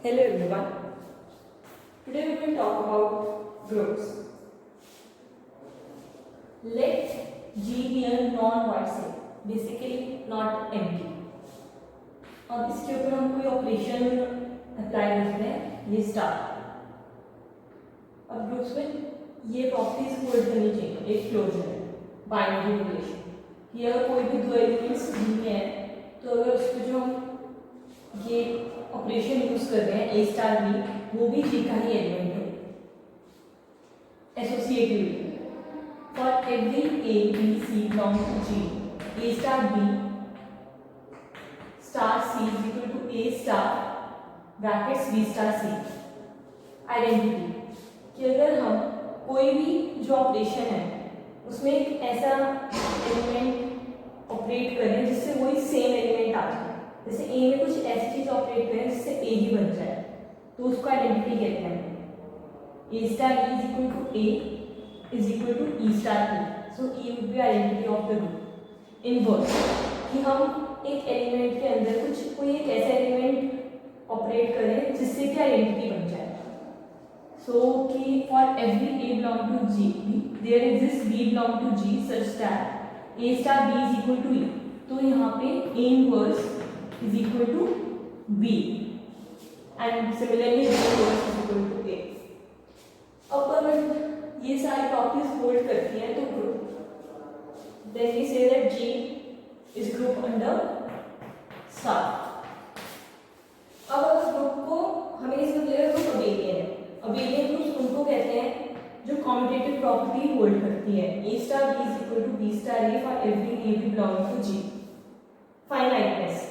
Hello everyone. Today we will talk about groups. Let G be a non-void set, basically not empty. अब इसके ऊपर हम कोई operation apply करते हैं, ये स्टार. अब ग्रुप्स में ये प्रॉपर्टीज होल्ड करनी चाहिए. एक क्लोजर है, बाइनरी रिलेशन, कि अगर कोई भी दो एलिमेंट्स G में है तो अगर उसको जो हम ये ऑपरेशन यूज कर रहे हैं ए स्टार बी, वो भी G का ही एलिमेंट है. Associativity for every A B C belong to G, A star B star C is equal to A star brackets B star C. Identity कि अगर हम कोई भी जो ऑपरेशन है उसमें एक ऐसा एलिमेंट ऑपरेट करें जिससे वही सेम एलिमेंट आ जाए, जैसे ए में कुछ ऐसी चीज ऑपरेट करें जिससे ए ही बन जाए, तो उसको आइडेंटिटी कहते हैं. A star is equal to a is equal to e star e, so e would be identity of the group. Inverse कि हम एक एलिमेंट के अंदर कोई एक ऐसा एलिमेंट ऑपरेट करें जिससे कि आइडेंटिटी बन जाए. सो कि for every a belong to G there exist b belong to G such that a star b is equal to e, तो यहाँ पे a inverse is equal to B and similarly B inverse is equal to A. अब अगर ये सारी properties hold करती हैं तो group, then we say that G is group under star. अब अगर ग्रुप को हमें इसमें मिलेगा ग्रुप अबेलियन है. अबेलियन ग्रुप्स उनको कहते हैं जो कॉम्यूटेटिव प्रॉपर्टी होल्ड करती है. A star B is equal to B star A for every A B belongs to G. Finiteness,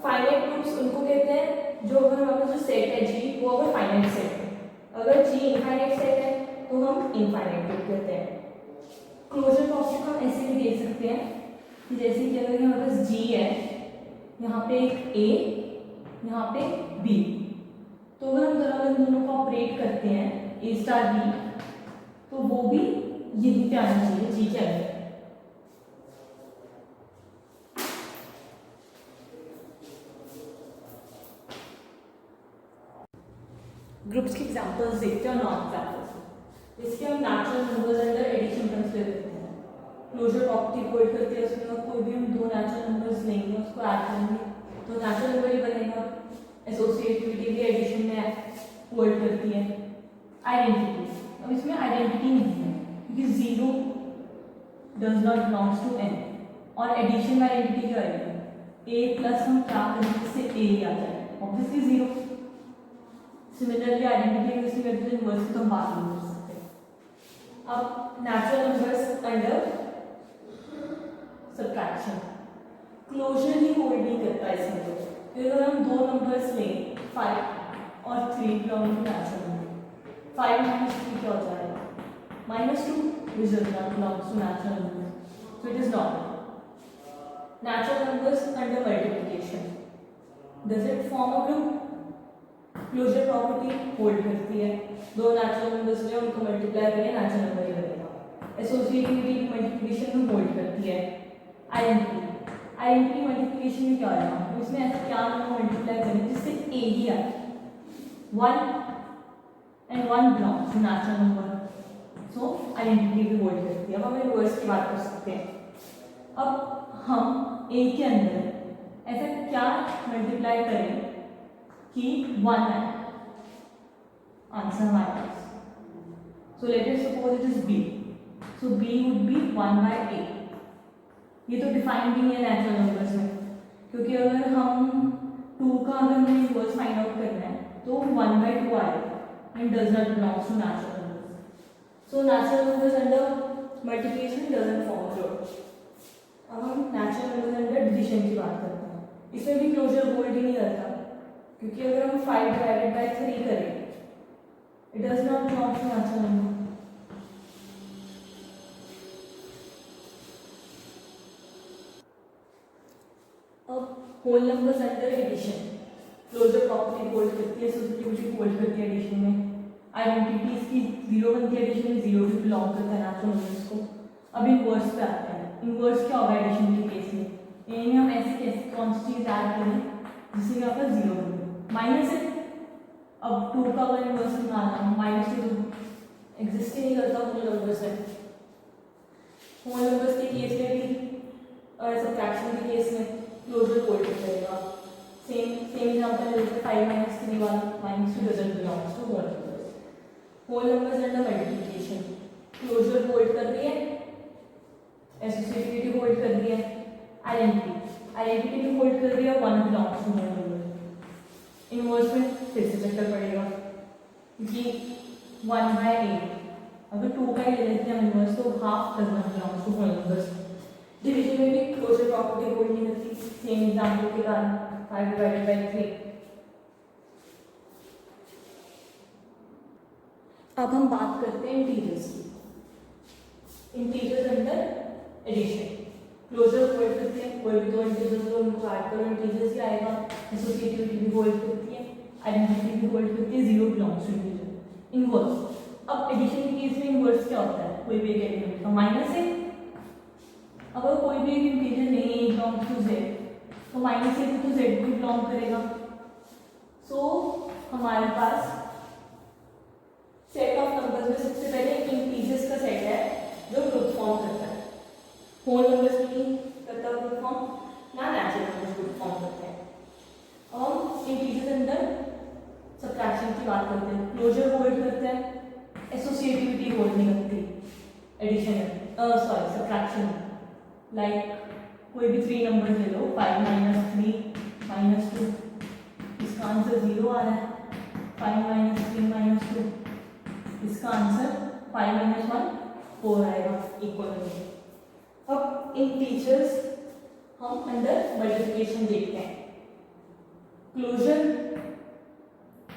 finite groups उनको कहते हैं जो अगर हमारा जो सेट है G वो अगर फाइनाइट सेट है. अगर G इनफाइनाइट सेट है तो हम इनफाइनाइट ग्रुप कहते हैं. क्लोजर प्रॉपर्टी को हम ऐसे भी देख सकते हैं कि जैसे कि अगर हमारे पास G है, यहाँ पे एक A, यहाँ पे B, तो अगर हम दोनों को ऑपरेट करते हैं A स्टार B, तो वो भी यही पे आना चाहिए G के अंदर. ग्रुप्स के एग्जांपल्स देखते हैं और नॉन एग्जांपल्स. इसके हम natural numbers under addition consider करते हैं. क्लोजर प्रॉपर्टी होल्ड करती है उसमें, और कोई भी हम दो नेचुरल नंबर्स लेंगे उसको ऐड करेंगे तो नेचुरल नंबर ही बनेगा. एसोसिएटिविटी भी एडिशन में होल्ड करती है. आइडेंटिटी, अब इसमें आइडेंटिटी नहीं है क्योंकि zero does not belongs to N, और एडिशन में आइडेंटिटी क्या आएगी, ए प्लस हम क्या करें जिससे ए ही आ जाए, ऑब्वियसली जीरो. सिमिलरली आइडेंटिटी किसी में इनवर्स की तो हम बात नहीं कर सकते. अब natural numbers under subtraction, closure ही होल्ड नहीं करता इसमें. तो अगर हम दो नंबर्स लें 5 और 3 belong to natural number, 5 minus 3 क्या हो जाएगा, -2, which does not belong to natural numbers, so it is not. Natural numbers under multiplication, does it form a group? Closure property hold करती है. दो नेचुरल नंबर्स में उनको मल्टीप्लाई करें natural number ही बनेगा. एसोसिएटिविटी मल्टीप्लिकेशन में होल्ड करती है. आइडेंटिटी, आइडेंटिटी मल्टीप्लिकेशन में क्या होगा, इसमें ऐसा क्या नंबर मल्टीप्लाई करें जिससे ए ही आए. 1 and 1 belongs to natural number, so identity भी होल्ड करती है. अब हम इनवर्स की बात कर सकते हैं. अब हम ए के अंदर ऐसा क्या मल्टीप्लाई करें कि 1 है, आंसर हमारे पास. So let us suppose it is B, so B would be 1/A. ये तो डिफाइन भी नहीं है नेचुरल नंबर्स में, क्योंकि अगर हम 2 का अगर हमें इनवर्स फाइंड आउट करना है तो 1/2 आएगा and does not belongs to natural numbers. So natural numbers under multiplication doesn't form group. अब हम नेचुरल नंबर्स अंडर डिवीजन की बात करते हैं. इसमें भी क्लोजर होल्ड ही नहीं करता, क्योंकि अगर हम 5 डिवाइडेड बाय 3 करें it does not belong to natural number. अब whole numbers under addition, closure property hold करती है, एसोसिएटिविटी होल्ड करती है एडिशन में. आइडेंटिटीज की 0 बनती है एडिशन में, 0 भी बिलोंग करता है नेचुरल नंबर्स को. अब इनवर्स पे आते हैं. इनवर्स क्या होगा एडिशन के केस में, ए में हम ऐसी कौन सी चीज ऐड करें जिससे कि आपका 0 बने. माइनस है, अब 2 का 1 इनवर्स निकालना, माइनस टू एग्जिस्ट ही नहीं करता होल नंबर्स में। होल नंबर्स के केस में भी और सब्ट्रैक्शन के केस में क्लोजर होल्ड करेगा। सेम एग्जांपल लेते हैं 5 - 3 वाला, -2 doesn't belongs to whole numbers. Whole numbers under multiplication closure hold कर रही है, एसोसिएटिविटी होल्ड कर रही है, आइडेंटिटी भी होल्ड कर रही है, 1 belongs to whole number. Inverse में फिर से चक्कर पड़ेगा क्योंकि 1/8 अगर 2 का ही ले लेते हैं हम इनवर्स तो half does not belongs to whole numbers. Division में भी क्लोजर प्रॉपर्टी होल्ड नहीं करती, सेम एग्जांपल के कारण 5/3। अब हम बात करते हैं इंटीजर्स की। Integers under addition closure hold करते हैं, कोई भी दो इंटीजर्स को उनको ऐड करो इंटीजर्स ही आएगा। एसोसिएटिविटी भी होल्ड करती है, आइडेंटिटी भी होल्ड करती है, 0 बिलोंग्स टू इंटीजर। इनवर्स, अब एडिशन के केस में इनवर्स क्या होता है, कोई भी एक एलिमेंट का माइनस है, अगर कोई भी एक इंटीजर नहीं बिलोंग्स टू जेड तो माइनस है तो जेड भी बिलोंग करेगा। सो हमारे पास सेट ऑफ नंबर्स में सबसे पहले इंटीजर्स का सेट है जो ग्रुप फॉर्म करता है। होल नंबर्स नहीं करता ग्रुप फॉर्म, ना नेचुरल नंबर्स ग्रुप फॉर्म करते हैं। अब हम इंटीजर्स अंदर सब्ट्रैक्शन की बात करते हैं, क्लोजर होल्ड करते हैं, एसोसिएटिविटी होल्ड नहीं करती, एडिशन सब्ट्रैक्शन। लाइक कोई भी 3 नंबर ले लो, 5 - 3 - 2, इसका आंसर 0 आ रहा है। 5 - 3 - 2, इसका आंसर 5 - 1 4 आएगा इक्वल में। अब इन टीचर्स हम अंडर मल्टीप्लिकेशन देखते हैं। क्लोजर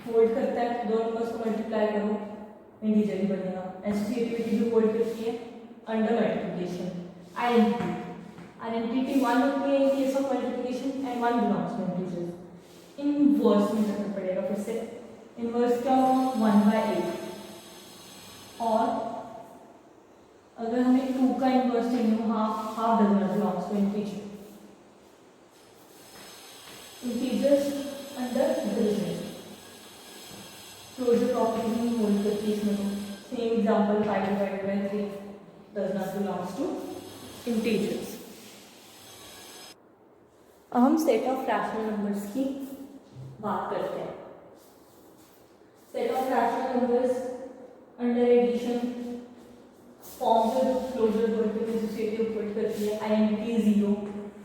होल्ड करता है, दो नंबर्स को मल्टीप्लाई करो इंटीजर ही बनेगा। एसोसिएटिविटी भी होल्ड करती है अंडर मल्टीप्लिकेशन। आइडेंटिटी 1 होती है in case of multiplication and 1 belongs to integer. Inverse में करना पड़ेगा फिर से। इनवर्स क्या होगा, 1/8। और अगर हमें 2 का इनवर्स चाहिए हो, half does not belongs to integer. Integers under division closure property नहीं होल्ड करती इसमें। तो same example 5/3 does not belongs to integers. अब हम सेट ऑफ रैशनल नंबर्स की बात करते हैं। Set of rational numbers under addition form जो क्लोजर होल्ड करती है, एसोसिएटिव होल्ड करती है, आइडेंटिटी 0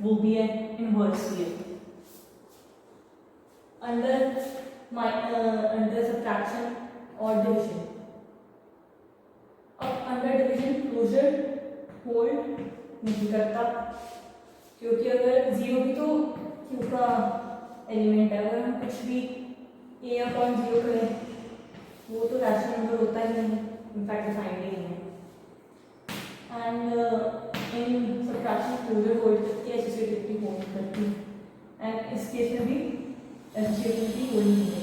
वो भी है, इनवर्स भी है। अंडर सब्ट्रैक्शन और डिवीजन, अब अंडर डिवीजन क्लोजर होल्ड नहीं करता क्योंकि अगर 0 भी तो Q का एलिमेंट है, अगर हम कुछ भी A/0 करें वो तो रैशनल नंबर होता ही नहीं, इनफैक्ट डिफाइंड ही नहीं है। And in subtraction closure hold करती है, एसोसिएटिविटी होल्ड करती है, एंड इस केस में भी एसोसिएटिविटी होल्ड नहीं है।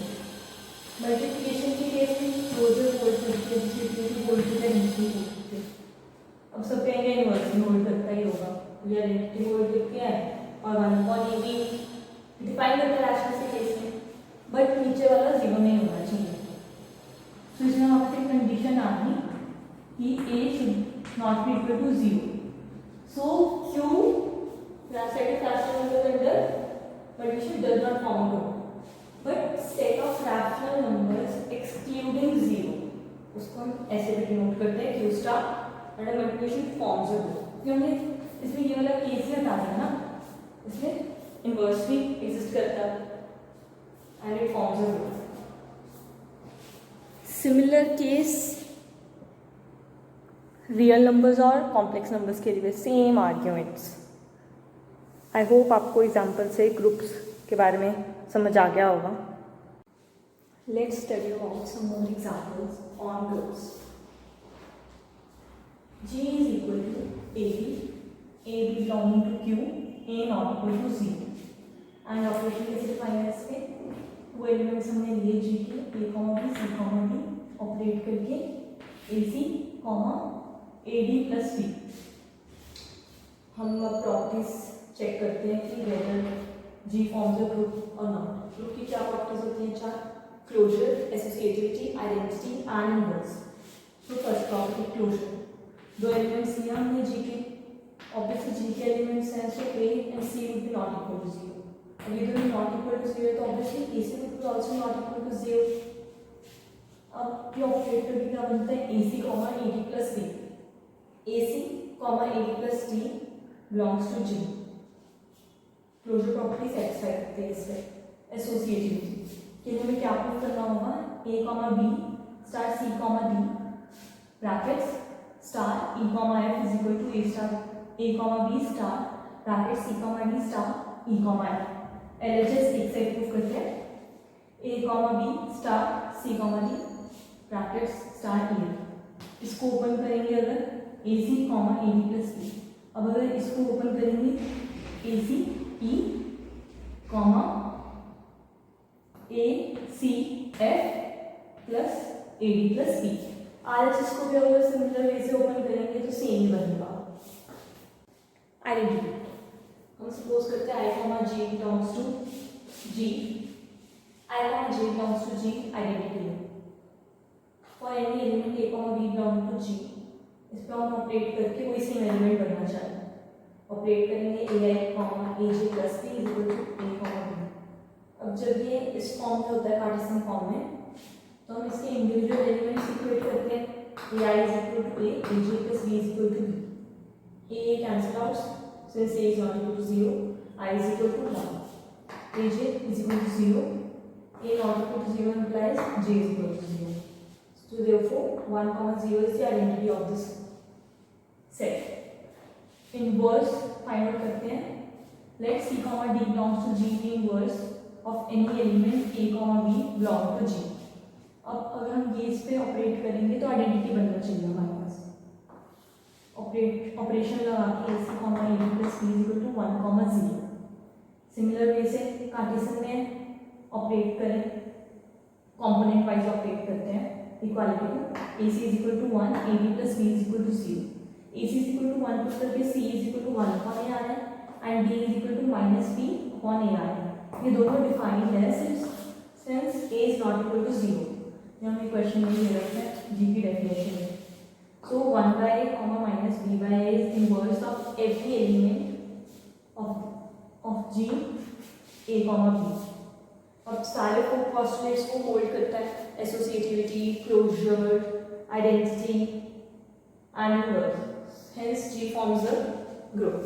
मल्टीप्लिकेशन के केस में क्लोजर होल्ड करती है, एसोसिएटिविटी होल्ड करती है। अब सब कहेंगे इनवर्स में होल्ड करता ही होगा, ये आइडेंटिटी होल्ड करती है और 1/AB डिफाइन करता है रैशनल के केस में, बट नीचे वाला 0 नहीं होना चाहिए। तो इसमें हमारे पास एक कंडीशन आ गई कि A should not be equal to 0। So Q set of rational numbers under multiplication does not form group, but set of rational numbers excluding 0 उसको हम ऐसे भी डिनोट करते हैं Q star under multiplication forms a group. हमने इसमें ये वाला केस ही हटा दिया ना, इसमें इनवर्स भी एग्जिस्ट करता है and it forms a group. Similar case real numbers और कॉम्प्लेक्स नंबर्स के लिए सेम आर्ग्यूमेंट्स। आई होप आपको एग्जाम्पल से ग्रुप्स के बारे में समझ आ गया होगा। Let's study about some more examples on groups. G is equal to AB, AB belonging to Q, A not equal to 0. And operation कैसे डिफाइन है इसके, वो एलिमेंट्स हमने लिए G के A, B, C, D operate करके AC, AD plus B। हम अब प्रॉपर्टीज चेक करते हैं कि weather G forms a group or not. Group की क्या प्रॉपर्टीज होती हैं? 4. Closure, associativity, identity and inverse. So first property closure. दो एलिमेंट्स लिए हमने G के, ऑब्वियसली G के एलिमेंट्स हैं, so A and C would be not equal to 0. अब ये दोनों not equal to 0 तो obviously AC would be also not equal to 0. अब ये ऑपरेटर भी क्या बनता है? AC, AD plus D. AC, AD plus D belongs to G. Closure property satisfy करते हैं इससे. एसोसिएटिविटी के लिए हमें क्या प्रूव करना होगा? A, B star C, D brackets star E, F is equal to A star A, B star bracket C, D star E, F. LHS एक से प्रूव करते हैं. A, B star C, D brackets star E. इसको open करेंगे अगर AC, AD plus B. अब अगर इसको ओपन करेंगे AC, E, AC, F plus AD plus B. RHS को भी अगर सिमिलर वे से ओपन करेंगे तो सेम ही बनेगा. आइडेंटिटी हम सपोज करते हैं I, J belongs to G. I, J belongs to G identity है. For any element A, B belong to G. इस पर हम ऑपरेट करके कोई सेम एलिमेंट बनना चाहें. ऑपरेट करेंगे AJ plus B is equal to A, B. अब जब ये इस फॉर्म में होता है, कार्टेशियन फॉर्म में, तो हम इसके इंडिविजुअल एलिमेंट्स इक्वेट करते हैं. AI is equal to A, AJ plus B is equal to B. A cancel out since A is not equal to 0. I is equal to 1. AJ is equal to 0. A not equal to 0 implies J is equal to 0. So therefore 1, 0 is the identity of this set. Inverse find out करते हैं. Let C, D belongs to G be inverse of any element A, B belong to G. अब अगर हम ये इस पे operate करेंगे तो आइडेंटिटी बनना चाहिए हमारे पास. ऑपरेशन लगा के AC, AD plus B is equal to 1, 0. Similar way से कार्टेशियन में ऑपरेट करें, कंपोनेंट वाइज ऑपरेट करते हैं. इक्वालिटी को AC is equal to 1, AD plus B is equal to 0. AC is equal to 1 put करके C is equal to 1 upon A आ रहा है and D is equal to minus B upon A आ रहा है. ये दोनों defined है since A is not equal to 0. ये हमें क्वेश्चन में दे रखा है G की डेफिनेशन में. So 1 by A, minus B by A is inverse of every element of G A, B. अब सारे फोर पोस्टुलेट्स को होल्ड करता है. Associativity, closure, identity and inverse. Hence G forms a group.